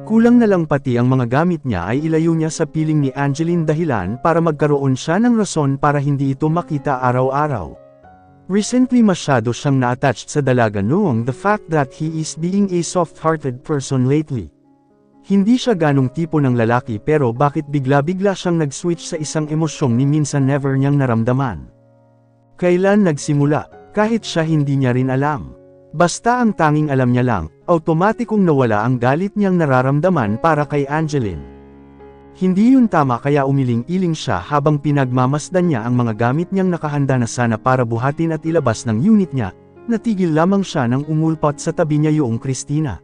Kulang na lang pati ang mga gamit niya ay ilayo niya sa piling ni Angeline dahilan para magkaroon siya ng rason para hindi ito makita araw-araw. Recently masyado siyang na-attached sa dalaga noong the fact that he is being a soft-hearted person lately. Hindi siya ganong tipo ng lalaki pero bakit bigla-bigla siyang nag-switch sa isang emosyong ni minsan never niyang naramdaman. Kailan nagsimula, kahit siya hindi niya rin alam. Basta ang tanging alam niya lang, automatikong nawala ang galit niyang nararamdaman para kay Angeline. Hindi yun tama kaya umiling-iling siya habang pinagmamasdan niya ang mga gamit niyang nakahanda na sana para buhatin at ilabas ng unit niya, natigil lamang siya nang umulpat sa tabi niya yung Christina.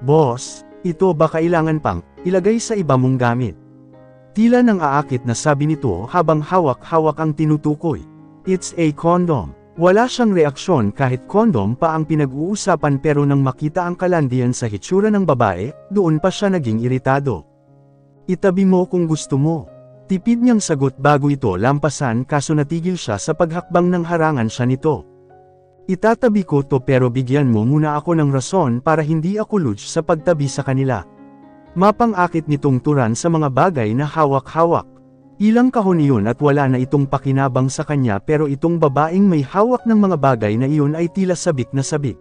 Boss, ito ba kailangan pang ilagay sa iba mong gamit? Tila nang aakit na sabi nito habang hawak-hawak ang tinutukoy. It's a condom. Wala siyang reaksyon kahit condom pa ang pinag-uusapan pero nang makita ang kalandian sa hitsura ng babae, doon pa siya naging iritado. Itabi mo kung gusto mo. Tipid niyang sagot bago ito lampasan kaso natigil siya sa paghakbang nang harangan siya nito. Itatabi ko to pero bigyan mo muna ako ng rason para hindi ako lodge sa pagtabi sa kanila. Mapang-akit nitong turan sa mga bagay na hawak-hawak. Ilang kahon iyon at wala na itong pakinabang sa kanya pero itong babaeng may hawak ng mga bagay na iyon ay tila sabik na sabik.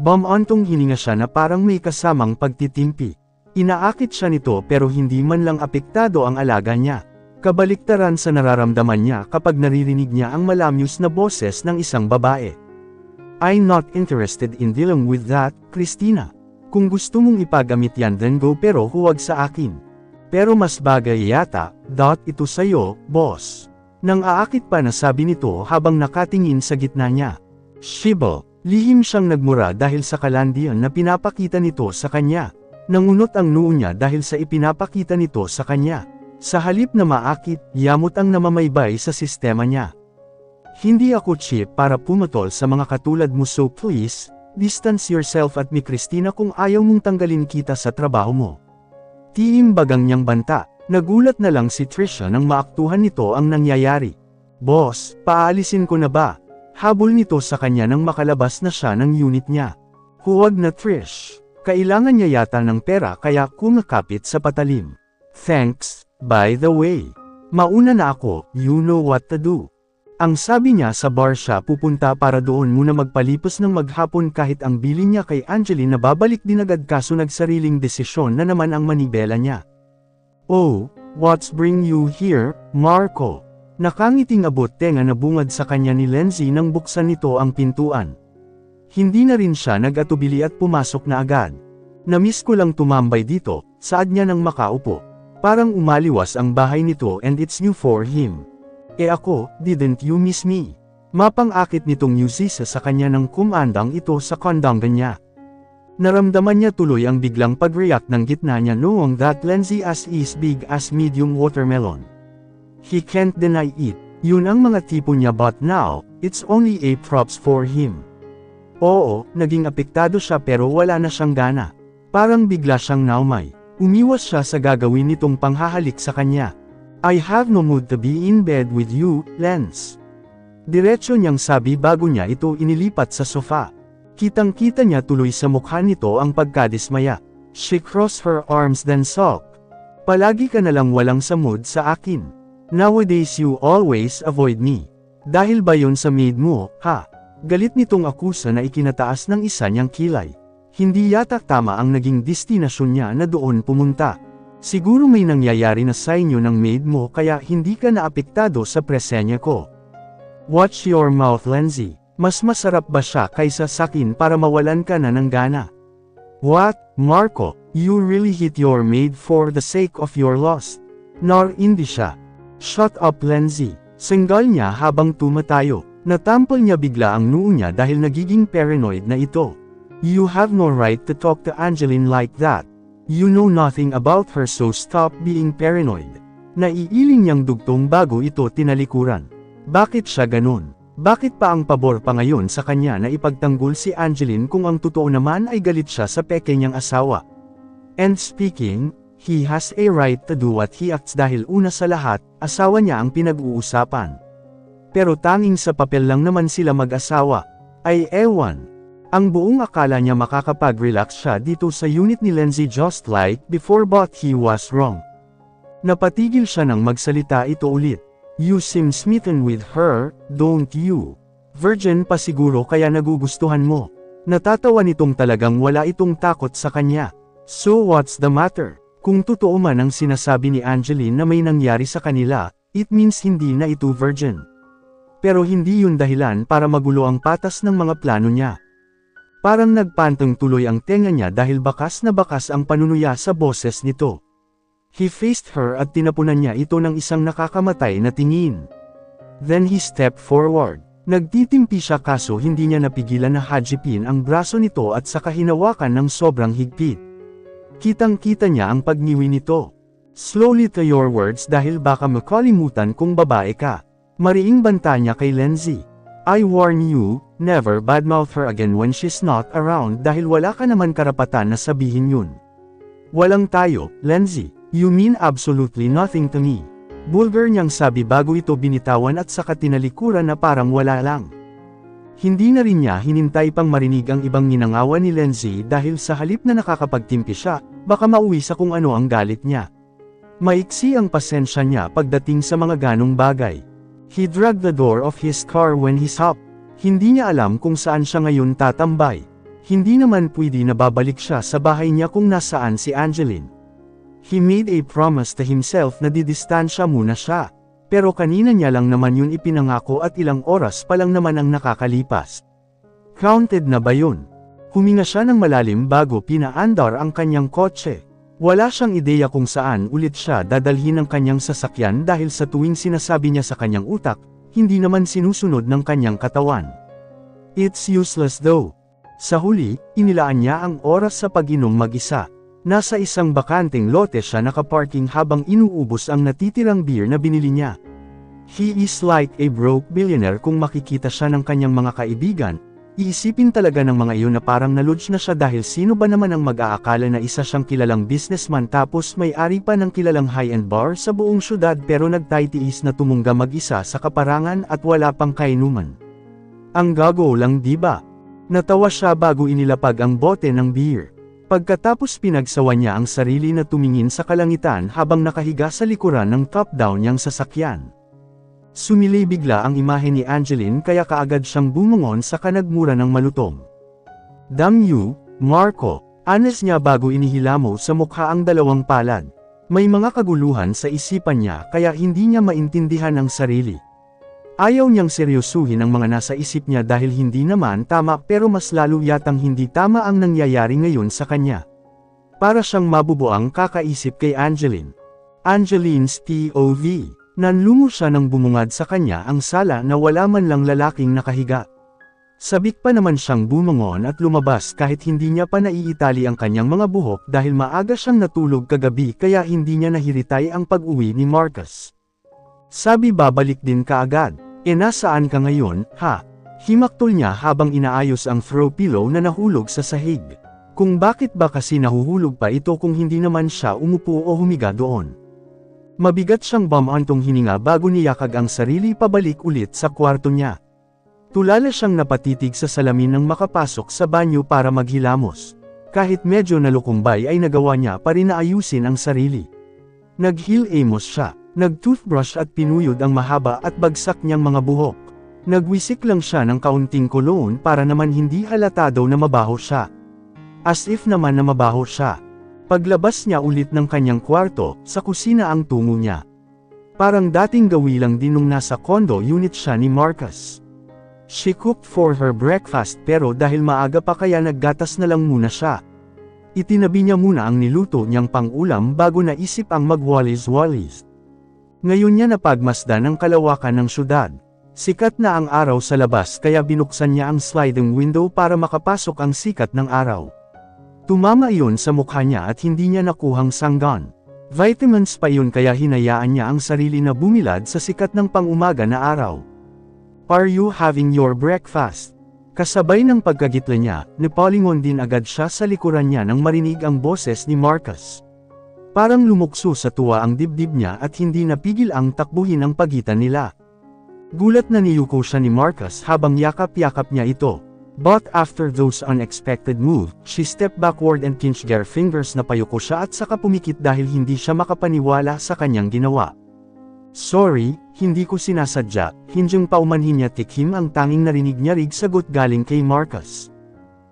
Bamantong hininga siya na parang may kasamang pagtitimpi. Inaakit siya nito pero hindi man lang apektado ang alaga niya. Kabaliktaran sa nararamdaman niya kapag naririnig niya ang malamyos na boses ng isang babae. I'm not interested in dealing with that, Christina. Kung gusto mong ipagamit yan then go pero huwag sa akin. Pero mas bagay yata, ito sa'yo, boss. Nang aakit pa na sabi nito habang nakatingin sa gitna niya. Shibble, lihim siyang nagmura dahil sa kalandian na pinapakita nito sa kanya. Nangunot ang noo niya dahil sa ipinapakita nito sa kanya. Sa halip na maakit, yamot ang namamaybay sa sistema niya. Hindi ako cheap para pumatol sa mga katulad mo so please, distance yourself at me Christina kung ayaw mong tanggalin kita sa trabaho mo. Tihim bagang niyang banta, nagulat na lang si Trisha nang maaktuhan nito ang nangyayari. Boss, paalisin ko na ba? Habol nito sa kanya nang makalabas na siya ng unit niya. Huwag na Trish, kailangan niya yata ng pera kaya kumakapit sa patalim. Thanks. By the way, mauna na ako, you know what to do. Ang sabi niya sa bar siya pupunta para doon muna magpalipos ng maghapon kahit ang bilin niya kay Angeline na babalik din agad kaso nagsariling desisyon na naman ang manibela niya. Oh, what's bring you here, Marco? Nakangiting abot tenga na bungad sa kanya ni Lindsay nang buksan nito ang pintuan. Hindi na rin siya nag-atubili at pumasok na agad. Namiss ko lang tumambay dito, saad niya nang makaupo. Parang umaliwas ang bahay nito and it's new for him. Ako, didn't you miss me? Mapang-akit nitong Yusisa sa kanya nang kumandang ito sa kondangan niya. Naramdaman niya tuloy ang biglang pag-react ng gitna niya noong that Lindsay as is big as medium watermelon. He can't deny it, yun ang mga tipo niya but now, it's only a props for him. Oo, naging apektado siya pero wala na siyang gana. Parang bigla siyang naumay. Umiwas siya sa gagawin nitong panghahalik sa kanya. I have no mood to be in bed with you, Lens. Diretso niyang sabi bago niya ito inilipat sa sofa. Kitang-kita niya tuloy sa mukha nito ang pagkadismaya. She crossed her arms then sulked. Palagi ka nalang walang sa mood sa akin. Nowadays you always avoid me. Dahil ba yon sa maid mo, ha? Galit nitong akusa na ikinataas ng isa niyang kilay. Hindi yata tama ang naging destinasyon niya na doon pumunta. Siguro may nangyayari na sa inyo ng maid mo kaya hindi ka naapektado sa presenya ko. Watch your mouth Lindsay. Mas masarap ba siya kaysa sakin para mawalan ka na ng gana? What, Marco, you really hit your maid for the sake of your lust? Nor hindi siya. Shut up Lindsay. Senggal niya habang tumatayo. Natampal niya bigla ang noo niya dahil nagiging paranoid na ito. You have no right to talk to Angeline like that. You know nothing about her so stop being paranoid. Naiiling niyang dugtong bago ito tinalikuran. Bakit siya ganun? Bakit pa ang pabor pa ngayon sa kanya na ipagtanggol si Angeline kung ang totoo naman ay galit siya sa peke niyang asawa? And speaking, he has a right to do what he acts dahil una sa lahat, asawa niya ang pinag-uusapan. Pero tanging sa papel lang naman sila mag-asawa. Ay ewan. Ang buong akala niya makakapag-relax siya dito sa unit ni Lindsay just like before but he was wrong. Napatigil siya nang magsalita ito ulit. You seem smitten with her, don't you? Virgin pa siguro kaya nagugustuhan mo. Natatawa nitong talagang wala itong takot sa kanya. So what's the matter? Kung totoo man ang sinasabi ni Angeline na may nangyari sa kanila, it means hindi na ito virgin. Pero hindi yun dahilan para magulo ang patas ng mga plano niya. Parang nagpantong tuloy ang tenga niya dahil bakas na bakas ang panunuya sa boses nito. He faced her at tinapunan niya ito ng isang nakakamatay na tingin. Then he stepped forward. Nagtitimpi siya kaso hindi niya napigilan na hagipin ang braso nito at saka hinawakan ng sobrang higpit. Kitang-kita niya ang pagniwi nito. Slowly to your words dahil baka makalimutan kung babae ka. Mariing banta niya kay Lindsay. I warn you, never badmouth her again when she's not around dahil wala ka naman karapatan na sabihin yun. Walang tayo, Lindsay, you mean absolutely nothing to me. Bulgar niyang sabi bago ito binitawan at saka tinalikuran na parang wala lang. Hindi na rin niya hinintay pang marinig ang ibang ninangawan ni Lindsay dahil sa halip na nakakapagtimpi siya, baka mauwi sa kung ano ang galit niya. Maiksi ang pasensya niya pagdating sa mga ganong bagay. He dragged the door of his car when he stopped. Hindi niya alam kung saan siya ngayon tatambay. Hindi naman pwede na babalik siya sa bahay niya kung nasaan si Angeline. He made a promise to himself na didistansya muna siya. Pero kanina niya lang naman yun ipinangako at ilang oras pa lang naman ang nakakalipas. Counted na ba yun? Huminga siya ng malalim bago pinaandar ang kanyang kotse. Wala siyang ideya kung saan ulit siya dadalhin ng kanyang sasakyan dahil sa tuwing sinasabi niya sa kanyang utak, hindi naman sinusunod ng kanyang katawan. It's useless though. Sa huli, inilaan niya ang oras sa pag-inom mag-isa. Nasa isang bakanteng lote siya nakaparking habang inuubos ang natitirang beer na binili niya. He is like a broke billionaire kung makikita siya ng kanyang mga kaibigan. Iisipin talaga ng mga iyon na parang nalodge na siya dahil sino ba naman ang mag-aakala na isa siyang kilalang businessman tapos may-ari pa ng kilalang high-end bar sa buong syudad pero nagtitiis na tumungga mag-isa sa kaparangan at wala pang kainuman. Ang gago lang diba? Natawa siya bago inilapag ang bote ng beer. Pagkatapos pinagsawa niya ang sarili na tumingin sa kalangitan habang nakahiga sa likuran ng top-down niyang sasakyan. Sumilay bigla ang imahe ni Angeline kaya kaagad siyang bumungon sa kanagmura ng malutong. Damn you, Marco, anes niya bago inihilamo sa mukha ang dalawang palad. May mga kaguluhan sa isipan niya kaya hindi niya maintindihan ang sarili. Ayaw niyang seryosuhin ang mga nasa isip niya dahil hindi naman tama pero mas lalo yatang hindi tama ang nangyayari ngayon sa kanya. Para siyang mabubuang kakaisip kay Angeline. Angeline's POV. Nanlungo siya nang bumungad sa kanya ang sala na wala man lang lalaking nakahiga. Sabik pa naman siyang bumangon at lumabas kahit hindi niya pa naiitali ang kanyang mga buhok dahil maaga siyang natulog kagabi kaya hindi niya nahiritay ang pag-uwi ni Marcus. Sabi babalik din kaagad. Nasaan ka ngayon, ha? Himaktol niya habang inaayos ang throw pillow na nahulog sa sahig. Kung bakit ba kasi nahuhulog pa ito kung hindi naman siya umupo o humiga doon. Mabigat siyang bumantong hininga bago niyakag ang sarili pabalik ulit sa kwarto niya. Tulala siyang napatitig sa salamin nang makapasok sa banyo para maghilamos. Kahit medyo nalukumbay ay nagawa niya pa rin na ayusin ang sarili. Naghilamos siya, nagtoothbrush at pinuyod ang mahaba at bagsak niyang mga buhok. Nagwisik lang siya ng kaunting cologne para naman hindi halata daw na mabaho siya. As if naman na mabaho siya. Paglabas niya ulit ng kanyang kwarto, sa kusina ang tungo niya. Parang dating gawi lang din nung nasa condo unit siya ni Marcus. She cooked for her breakfast pero dahil maaga pa kaya naggatas na lang muna siya. Itinabi niya muna ang niluto niyang pang-ulam bago naisip ang mag-walis-walis. Ngayon niya napagmasdan ang kalawakan ng syudad. Sikat na ang araw sa labas kaya binuksan niya ang sliding window para makapasok ang sikat ng araw. Tumama iyon sa mukha niya at hindi niya nakuhang sanggan. Vitamins pa yun kaya hinayaan niya ang sarili na bumilad sa sikat ng pang-umaga na araw. Are you having your breakfast? Kasabay ng pagkagitla niya, napalingon din agad siya sa likuran niya nang marinig ang boses ni Marcus. Parang lumukso sa tuwa ang dibdib niya at hindi napigil ang takbuhin ang pagitan nila. Gulat na niyuko siya ni Marcus habang yakap-yakap niya ito. But after those unexpected move, she stepped backward and pinched their fingers na payuko siya at saka pumikit dahil hindi siya makapaniwala sa kanyang ginawa. Sorry, hindi ko sinasadya, hinjung paumanhin niya tikim ang tanging narinig niya rig sagot galing kay Marcus.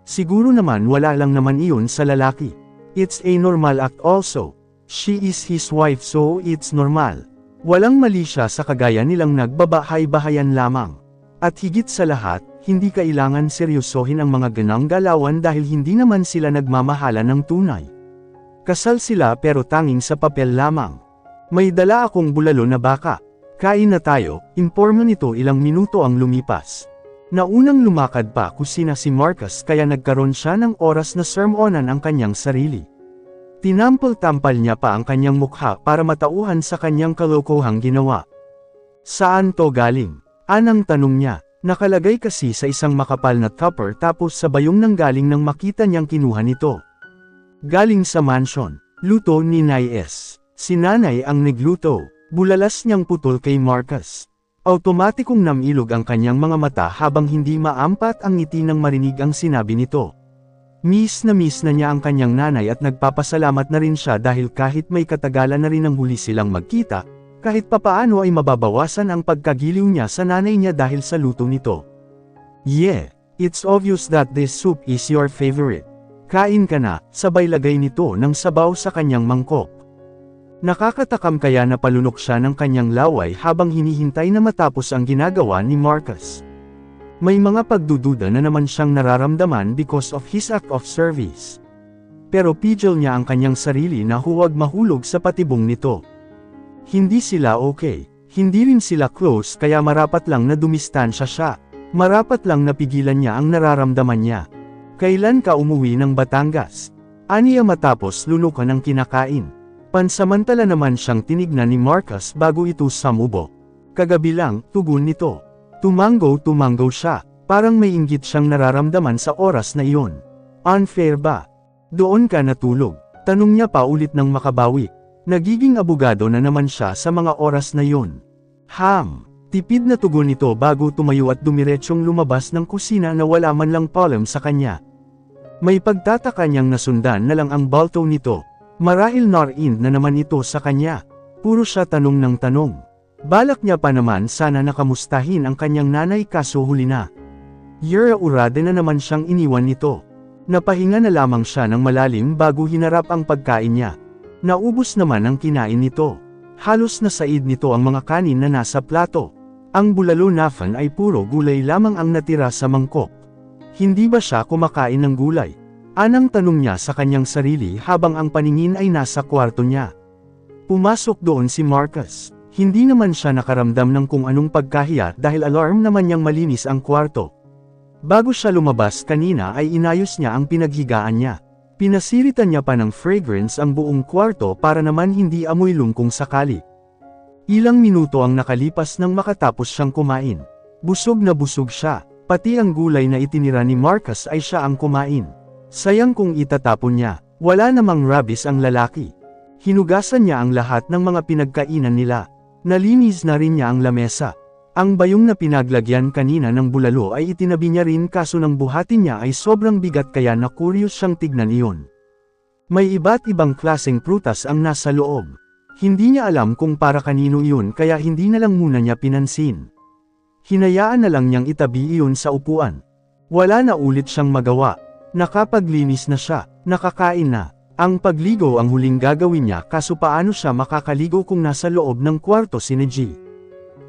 Siguro naman wala lang naman iyon sa lalaki. It's a normal act also. She is his wife so it's normal. Walang mali siya sa kagaya nilang nagbabahay-bahayan lamang. At higit sa lahat, hindi kailangan seryosohin ang mga ganang galawan dahil hindi naman sila nagmamahala ng tunay. Kasal sila pero tanging sa papel lamang. May dala akong bulalo na baka. Kain na tayo, imporma nito ilang minuto ang lumipas. Naunang lumakad pa kusina si Marcus kaya nagkaroon siya ng oras na sermonan ang kanyang sarili. Tinampal-tampal niya pa ang kanyang mukha para matauhan sa kanyang kalokohang ginawa. Saan to galing? Anang tanong niya. Nakalagay kasi sa isang makapal na tupper tapos sa bayong nanggaling nang makita niyang kinuha nito. Galing sa mansion. Luto ni Nay S. Si nanay ang nagluto. Bulalas niyang putol kay Marcus. Automatikong namilog ang kanyang mga mata habang hindi maampat ang ngiti nang marinig ang sinabi nito. Miss na niya ang kanyang nanay at nagpapasalamat na rin siya dahil kahit may katagalan na rin ang huli silang magkita, kahit papaano ay mababawasan ang pagkagiliw niya sa nanay niya dahil sa luto nito. Yeah, it's obvious that this soup is your favorite. Kain ka na, sabay lagay nito ng sabaw sa kanyang mangkok. Nakakatakam kaya napalunok siya ng kanyang laway habang hinihintay na matapos ang ginagawa ni Marcus. May mga pagdududa na naman siyang nararamdaman because of his act of service. Pero pigil niya ang kanyang sarili na huwag mahulog sa patibong nito. Hindi sila okay. Hindi rin sila close kaya marapat lang na dumistansya siya. Marapat lang napigilan niya ang nararamdaman niya. Kailan ka umuwi ng Batangas? Aniya matapos lunukan ng kinakain. Pansamantala naman siyang tinignan ni Marcus bago ito samubo. Kagabi lang, tugon nito. Tumango siya. Parang may inggit siyang nararamdaman sa oras na iyon. Unfair ba? Doon ka natulog? Tanong niya pa ulit ng makabawi. Nagiging abogado na naman siya sa mga oras na yun. Tipid na tugon nito bago tumayo at dumiretsyong lumabas ng kusina na wala man lang palm sa kanya. May pagtataka niyang nasundan na lang ang balto nito. Marahil narind na naman ito sa kanya. Puro siya tanong ng tanong. Balak niya pa naman sana nakamustahin ang kanyang nanay kaso huli na. Urade na naman siyang iniwan nito. Napahinga na lamang siya ng malalim bago hinarap ang pagkain niya. Naubos naman ang kinain nito. Halos nasaid nito ang mga kanin na nasa plato. Ang bulalo nafan ay puro gulay lamang ang natira sa mangkok. Hindi ba siya kumakain ng gulay? Anang tanong niya sa kanyang sarili habang ang paningin ay nasa kwarto niya. Pumasok doon si Marcus. Hindi naman siya nakaramdam ng kung anong pagkahiya dahil alarm naman niyang malinis ang kwarto. Bago siya lumabas kanina ay inayos niya ang pinaghigaan niya. Pinasiritan niya pa ng fragrance ang buong kwarto para naman hindi amoy lungkong sakali. Ilang minuto ang nakalipas nang makatapos siyang kumain. Busog na busog siya, pati ang gulay na itinira ni Marcus ay siya ang kumain. Sayang kung itatapon niya, wala namang rabis ang lalaki. Hinugasan niya ang lahat ng mga pinagkainan nila. Nalinis na rin niya ang lamesa. Ang bayong na pinaglagyan kanina ng bulalo ay itinabi niya rin kaso ng buhatin niya ay sobrang bigat kaya na-curious siyang tignan iyon. May iba't ibang klaseng prutas ang nasa loob. Hindi niya alam kung para kanino iyon kaya hindi na lang muna niya pinansin. Hinayaan na lang niyang itabi iyon sa upuan. Wala na ulit siyang magawa. Nakapaglinis na siya, nakakain na. Ang pagligo ang huling gagawin niya kaso paano siya makakaligo kung nasa loob ng kwarto si Neji.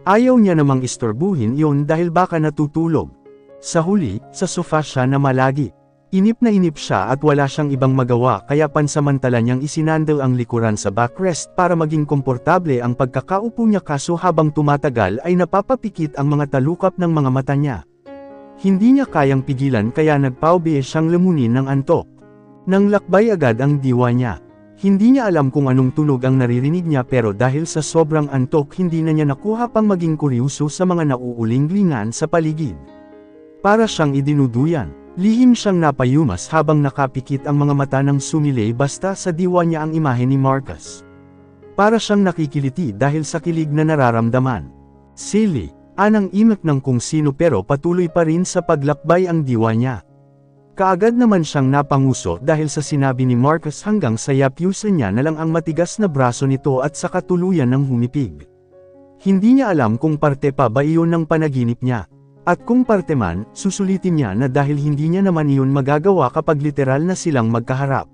Ayaw niya namang istorbuhin iyon dahil baka natutulog. Sa huli, sa sofa siya na malagi. Inip na inip siya at wala siyang ibang magawa kaya pansamantala niyang isinandal ang likuran sa backrest para maging komportable ang pagkakaupo niya kaso habang tumatagal ay napapapikit ang mga talukap ng mga mata niya. Hindi niya kayang pigilan kaya nagpaubi siyang lamunin ng antok. Nang lakbay agad ang diwa niya. Hindi niya alam kung anong tunog ang naririnig niya pero dahil sa sobrang antok hindi na niya nakuha pang maging kuryoso sa mga nauulinglingan sa paligid. Para siyang idinuduyan, lihim siyang napayumas habang nakapikit ang mga mata ng sumilay basta sa diwa niya ang imahe ni Marcus. Para siyang nakikiliti dahil sa kilig na nararamdaman. Silly, Anang imak ng kung sino pero patuloy pa rin sa paglakbay ang diwa niya. Kaagad naman siyang napanguso dahil sa sinabi ni Marcus hanggang sa yapyusan niya na lang ang matigas na braso nito at saka tuluyan ng humipig. Hindi niya alam kung parte pa ba iyon ng panaginip niya. At kung parte man, susulitin niya na dahil hindi niya naman iyon magagawa kapag literal na silang magkaharap.